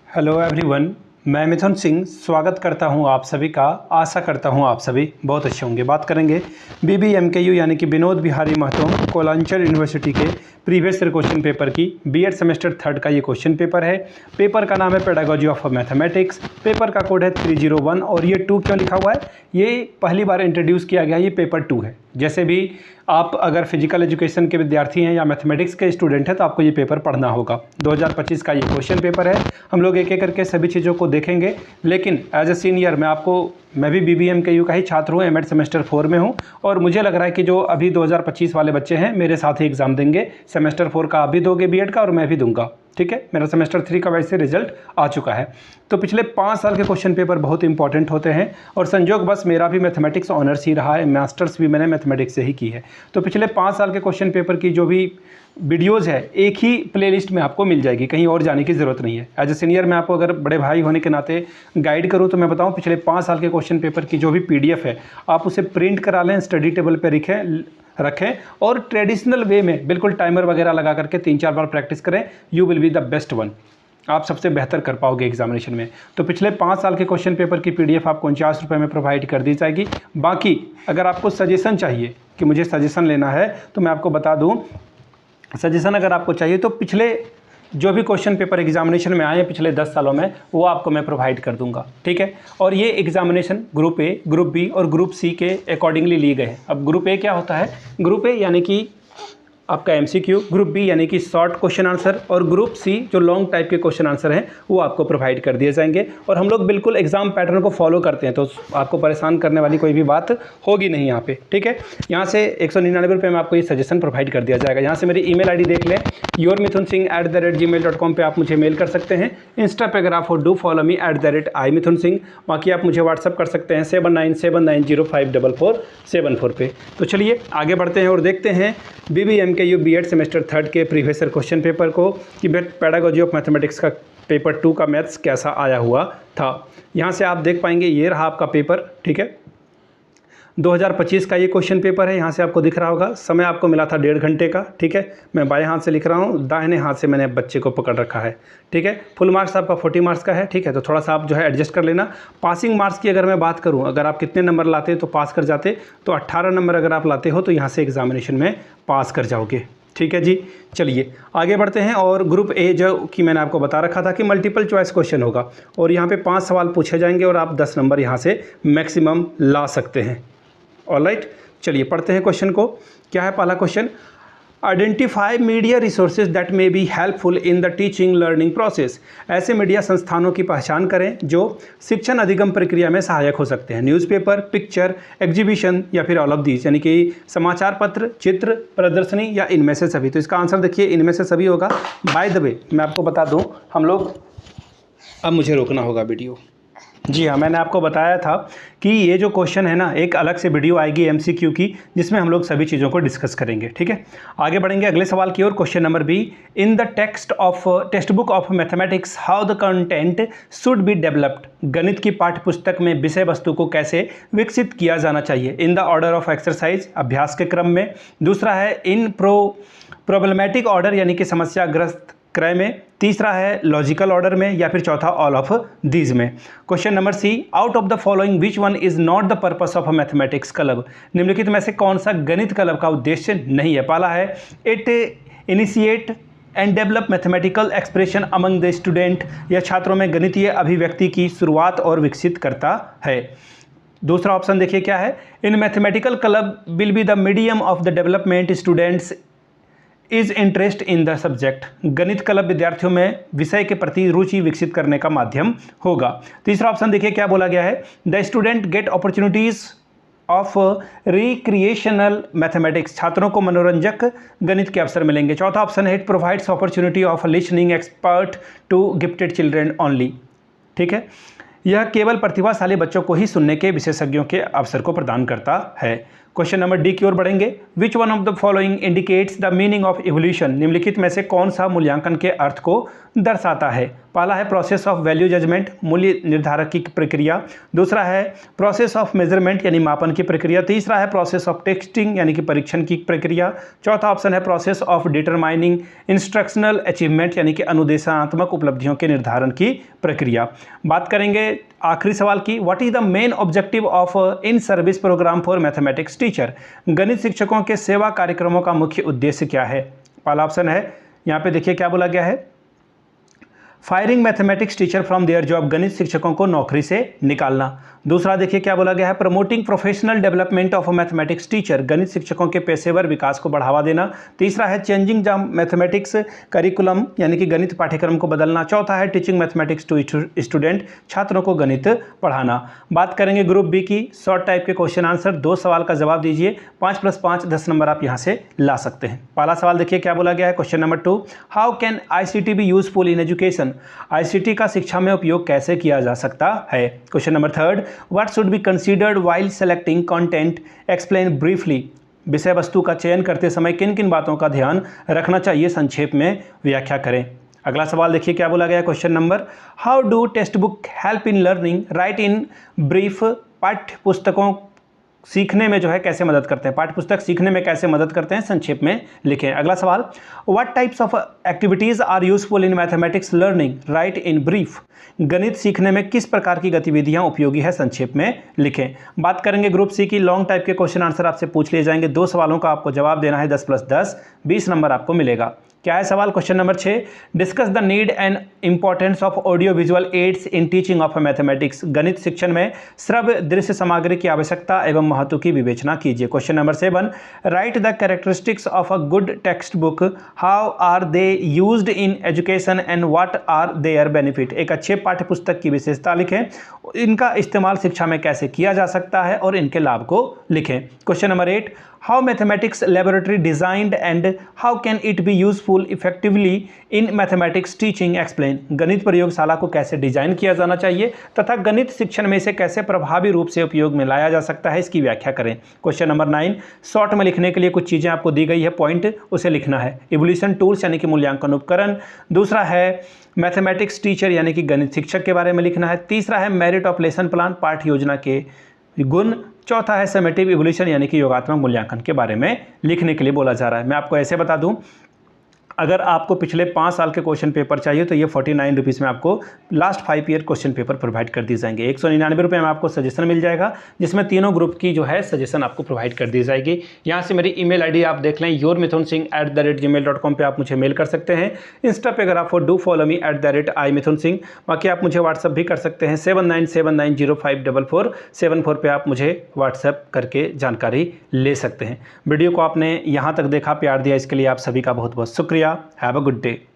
Hello everyone, मैं मिथुन सिंह स्वागत करता हूं आप सभी का। आशा करता हूं आप सभी बहुत अच्छे होंगे। बात करेंगे BBMKU यानी कि विनोद बिहारी महतो कोलांचर यूनिवर्सिटी के प्रीवियस ईयर क्वेश्चन पेपर की बीएड सेमेस्टर 3 का ये क्वेश्चन पेपर है। पेपर का नाम है पेडागोजी ऑफ मैथमेटिक्स। पेपर का कोड है 301 और ये 2 क्यों लिखा हुआ है, ये पहली बार इंट्रोड्यूस किया गया, ये पेपर 2 है। जैसे भी आप अगर फिजिकल एजुकेशन के विद्यार्थी हैं या मैथमेटिक्स के स्टूडेंट हैं तो आपको ये पेपर पढ़ना होगा। 2025 का ये क्वेश्चन पेपर है। हम लोग एक एक करके सभी चीज़ों को देखेंगे, लेकिन एज ए सीनियर मैं भी BBMKU का ही छात्र हूँ, एमएड सेमेस्टर 4 में हूँ और मुझे लग रहा है कि जो अभी 2025 वाले बच्चे हैं मेरे साथ ही एग्ज़ाम देंगे। सेमेस्टर 4 का आप भी दोगे बीएड का और मैं भी दूंगा, ठीक है। मेरा सेमेस्टर 3 का वैसे रिजल्ट आ चुका है। तो पिछले 5 साल के क्वेश्चन पेपर बहुत इंपॉर्टेंट होते हैं और संजोग बस मेरा भी मैथमेटिक्स ऑनर्स ही रहा है, मास्टर्स भी मैंने मैथमेटिक्स से ही की है। तो पिछले 5 साल के क्वेश्चन पेपर की जो भी वीडियोज़ है एक ही प्लेलिस्ट में आपको मिल जाएगी, कहीं और जाने की ज़रूरत नहीं है। एज ए सीनियर मैं आपको अगर बड़े भाई होने के नाते गाइड करूँ तो मैं बताऊँ, पिछले 5 साल के क्वेश्चन पेपर की जो भी PDF है आप उसे प्रिंट करा लें, स्टडी टेबल पर रखें और ट्रेडिशनल वे में बिल्कुल टाइमर वगैरह लगा करके 3-4 बार प्रैक्टिस करें। You will be the best one, आप सबसे बेहतर कर पाओगे एग्जामिनेशन में। तो पिछले 5 साल के क्वेश्चन पेपर की PDF आपको 49 रुपये में प्रोवाइड कर दी जाएगी। बाकी अगर आपको सजेशन चाहिए कि मुझे सजेशन लेना है तो मैं आपको बता दूं, सजेशन अगर आपको चाहिए तो पिछले जो भी क्वेश्चन पेपर एग्जामिनेशन में आए हैं पिछले 10 सालों में वो आपको मैं प्रोवाइड कर दूंगा, ठीक है। और ये examination group A, group B और ग्रुप C के अकॉर्डिंगली लिए गए हैं। अब ग्रुप A क्या होता है, ग्रुप A यानी कि आपका MCQ, ग्रुप B यानी कि शॉर्ट क्वेश्चन आंसर और ग्रुप C जो लॉन्ग टाइप के क्वेश्चन आंसर हैं वो आपको प्रोवाइड कर दिए जाएंगे। और हम लोग बिल्कुल एग्जाम पैटर्न को फॉलो करते हैं, तो आपको परेशान करने वाली कोई भी बात होगी नहीं यहाँ पे, ठीक है। यहाँ से 199 रुपये में आपको ये सजेशन प्रोवाइड कर दिया जाएगा। यहाँ से मेरी email ID देख लें, yourmithunsingh@gmail.com पे आप मुझे मेल कर सकते हैं। इंस्टा पे अगर आप हो डू फॉलो मी @imithunsingh। बाकी आप मुझे व्हाट्सअप कर सकते हैं 7979054474 पे। तो चलिए आगे बढ़ते हैं और देखते हैं BBMKU BEd सेमेस्टर 3 के प्रीवियस ईयर क्वेश्चन पेपर को कि पेडागोजी ऑफ मैथमेटिक्स का पेपर 2 का मैथ्स कैसा आया हुआ था। यहाँ से आप देख पाएंगे ये रहा आपका पेपर, ठीक है। 2025 का ये क्वेश्चन पेपर है। यहाँ से आपको दिख रहा होगा, समय आपको मिला था 1.5 घंटे का, ठीक है। मैं बाएं हाथ से लिख रहा हूँ, दाहिने हाथ से मैंने बच्चे को पकड़ रखा है, ठीक है। फुल मार्क्स आपका 40 मार्क्स का है, ठीक है। तो थोड़ा सा आप जो है एडजस्ट कर लेना। पासिंग मार्क्स की अगर मैं बात करूँ, अगर आप कितने नंबर लाते तो पास कर जाते, तो 18 नंबर अगर आप लाते हो तो यहाँ से एग्जामिनेशन में पास कर जाओगे, ठीक है जी। चलिए आगे बढ़ते हैं। और ग्रुप A जो कि मैंने आपको बता रखा था कि मल्टीपल चॉइस क्वेश्चन होगा और यहाँ पे 5 सवाल पूछे जाएंगे और आप 10 नंबर यहाँ से मैक्सिमम ला सकते हैं। ऑलराइट, चलिए पढ़ते हैं क्वेश्चन को। क्या है पहला question, identify media resources that may be helpful in the teaching learning process. ऐसे मीडिया संस्थानों की पहचान करें जो शिक्षण अधिगम प्रक्रिया में सहायक हो सकते हैं। न्यूज़पेपर, पिक्चर, एग्जीबिशन या फिर ऑल ऑफ दीज, यानी कि समाचार पत्र, चित्र, प्रदर्शनी या इनमें से सभी। तो इसका आंसर देखिए इनमें से सभी होगा। बाय द वे मैं आपको बता दूं, हम लोग, अब मुझे रोकना होगा वीडियो। जी हाँ, मैंने आपको बताया था कि ये जो क्वेश्चन है ना, एक अलग से वीडियो आएगी MCQ की जिसमें हम लोग सभी चीज़ों को डिस्कस करेंगे, ठीक है। आगे बढ़ेंगे अगले सवाल की ओर। Question number B, in the text book of mathematics how the content should be developed. गणित की पाठ्य पुस्तक में विषय वस्तु को कैसे विकसित किया जाना चाहिए। In the order of exercise, अभ्यास के क्रम में। दूसरा है इन प्रॉब्लमेटिक ऑर्डर यानी कि समस्याग्रस्त क्रय में। तीसरा है लॉजिकल ऑर्डर में या फिर चौथा ऑल ऑफ दीज में। Question number C, out of the following which one is not the purpose of a mathematics club. निम्नलिखित में से कौन सा गणित क्लब का उद्देश्य नहीं है। पहला है it initiate and develop mathematical expression among the student, यह छात्रों में गणितीय अभिव्यक्ति की शुरुआत और विकसित करता है। दूसरा ऑप्शन देखिए क्या है, इन mathematical club will be the medium of the development students is interest in the subject. गणित क्लब विद्यार्थियों में विषय के प्रति रुचि विकसित करने का माध्यम होगा। तीसरा ऑप्शन देखिए क्या बोला गया है, the student gate opportunities of recreational mathematics, छात्रों को मनोरंजक गणित के अवसर मिलेंगे। चौथा ऑप्शन है it provides opportunity of listening expert to gifted children only, ठीक है। यह केवल प्रतिभाशाली बच्चों को ही सुनने के विशेषज्ञों के अवसर को प्रदान करता है। क्वेश्चन नंबर डी की ओर बढ़ेंगे। Which one of the following indicates the meaning of evolution, निम्नलिखित में से कौन सा मूल्यांकन के अर्थ को दर्शाता है। पहला है प्रोसेस ऑफ वैल्यू जजमेंट, मूल्य निर्धारक की प्रक्रिया। दूसरा है प्रोसेस ऑफ मेजरमेंट यानी मापन की प्रक्रिया। तीसरा है प्रोसेस ऑफ टेस्टिंग यानी कि परीक्षण की प्रक्रिया। चौथा ऑप्शन है process of determining instructional achievement यानी कि अनुदेशात्मक उपलब्धियों के निर्धारण की प्रक्रिया। बात करेंगे आखिरी सवाल की, what is the main objective of in service programme for mathematics teacher, गणित शिक्षकों के सेवा कार्यक्रमों का मुख्य उद्देश्य क्या है। पहला ऑप्शन है, यहाँ पे देखिए क्या बोला गया है, firing mathematics teacher from their job, गणित शिक्षकों को नौकरी से निकालना। दूसरा देखिए क्या बोला गया है, promoting professional development of mathematics teacher, गणित शिक्षकों के पेशेवर विकास को बढ़ावा देना। तीसरा है चेंजिंग द मैथमेटिक्स करिकुलम यानी कि गणित पाठ्यक्रम को बदलना। चौथा है टीचिंग मैथमेटिक्स टू स्टूडेंट, छात्रों को गणित पढ़ाना। बात करेंगे ग्रुप बी की, शॉर्ट टाइप के क्वेश्चन आंसर, 2 सवाल का जवाब दीजिए, 5 + 5 10 नंबर आप यहाँ से ला सकते हैं। पहला सवाल देखिए क्या बोला गया है, question number 2, how can ICT be useful in education, ICT का शिक्षा में उपयोग कैसे किया जा सकता है। Question number 3, what should be considered while selecting content, explain briefly, विषय वस्तु का चयन करते समय किन किन बातों का ध्यान रखना चाहिए, संक्षेप में व्याख्या करें। अगला सवाल देखिए क्या बोला गया, question number, how do text book help in learning, write in brief, पाठ्य पुस्तकों सीखने में जो है कैसे मदद करते हैं, पाठ्य पुस्तक सीखने में कैसे मदद करते हैं, संक्षेप में लिखें। अगला सवाल, what types of activities are useful in mathematics learning, write in brief, गणित सीखने में किस प्रकार की गतिविधियां उपयोगी है, संक्षेप में लिखें। बात करेंगे ग्रुप सी की, लॉन्ग टाइप के क्वेश्चन आंसर आपसे पूछ लिए जाएंगे, 2 सवालों का आपको जवाब देना है, 10 + 10 20 नंबर आपको मिलेगा। क्या है सवाल, question number 6, discuss the need and importance of audio visual aids in teaching of mathematics, गणित शिक्षण में श्रव्य दृश्य सामग्री की आवश्यकता एवं महत्व की विवेचना कीजिए। Question number 7, write the characteristics of a good textbook, how are they used in education and what are their benefit, एक अच्छे पाठ्य पुस्तक की विशेषता लिखें, इनका इस्तेमाल शिक्षा में कैसे किया जा सकता है और इनके लाभ को लिखें। Question number 8, how mathematics laboratory designed and how can it be useful effectively in mathematics teaching, explain, गणित प्रयोगशाला को कैसे डिजाइन किया जाना चाहिए तथा गणित शिक्षण में इसे कैसे प्रभावी रूप से उपयोग में लाया जा सकता है, इसकी व्याख्या करें। क्वेश्चन नंबर 9, शॉर्ट में लिखने के लिए कुछ चीज़ें आपको दी गई है, पॉइंट उसे लिखना है। इवोल्यूशन टूल्स यानी कि मूल्यांकन उपकरण, दूसरा है मैथमेटिक्स टीचर यानी कि गणित शिक्षक के बारे में लिखना है, तीसरा है मेरिट ऑफ लेसन प्लान, पाठ्य योजना के गुण, चौथा है समेटिव इवोल्यूशन यानी कि योगात्मक मूल्यांकन के बारे में लिखने के लिए बोला जा रहा है। मैं आपको ऐसे बता दूं, अगर आपको पिछले 5 साल के क्वेश्चन पेपर चाहिए तो ये 49 रुपीज़ में आपको last 5 year question paper provide कर दिए जाएंगे। 199 रुपये में आपको सजेशन मिल जाएगा, जिसमें तीनों ग्रुप की जो है सजेशन आपको प्रोवाइड कर दी जाएगी। यहाँ से मेरी email ID आप देख लें, yourmithunsingh@gmail.com पे आप मुझे मेल कर सकते हैं। इंस्टा पे अगर आप डू फॉलो मी @imithunsingh, बाकी आप मुझे व्हाट्सअप भी कर सकते हैं 7979054474 पे आप मुझे व्हाट्सएप करके जानकारी ले सकते हैं। वीडियो को आपने यहाँ तक देखा, प्यार दिया, इसके लिए आप सभी का बहुत बहुत शुक्रिया। Have a good day.